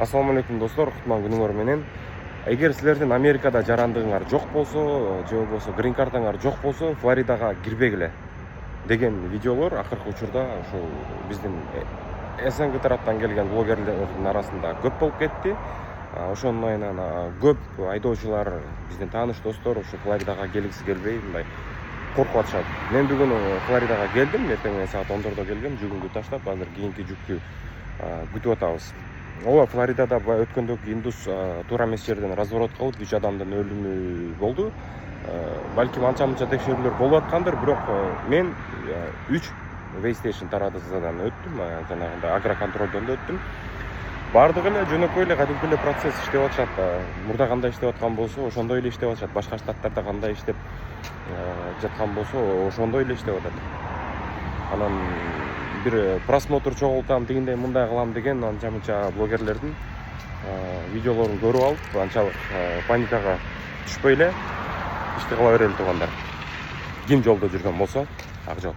Ассаламу алейкум достор, кутман күнүңөр менен. Эгер силердин Америкада жарандыгыңар жок болсо, же болбосо грин картаңар жок болсо, Флоридага кирбегиле деген видеолор акыркы учурда ушул биздин СНГ тараптан келген блогерлердин арасында көп болуп кетти. Ошонун айынан көп айдоочулар, биздин тааныш достор ушу Флоридага келгиси келбей, мындай коркуп атышат. Мен бүгүн Флоридага келдим, эртең менен саат 10-дордо келгем, жүгүмдү таштап, азыр кийинки жүктү күтүп атабыз. Ооба, Флоридада өткөндөгү индус туура эмес жерден разворот кылып 3 адамдын өлүмү болду. Балким анча-мынча текшерүүлөр болуп аткандыр, бирок мен 3 вейстейшн тарадыдан өттүм, жанагындай агроконтролдон да өттүм. Бардыгы эле жөнөкөй эле кадимки эле процесс иштеп атышат. Мурда кандай иштеп аткан болсо, ошондой эле иштеп атышат. Башка штаттарда кандай иштеп жаткан болсо, ошондой эле иштеп атат. Анан бир просмотр чогултам, тигиндей мындай кылам деген анча-мынча блогерлердин видеолорун көрүп алып, анчалык паникага түшпөй эле ишти кыла берели туугандар. Ким жолдо жүргөн болсо, ак жол.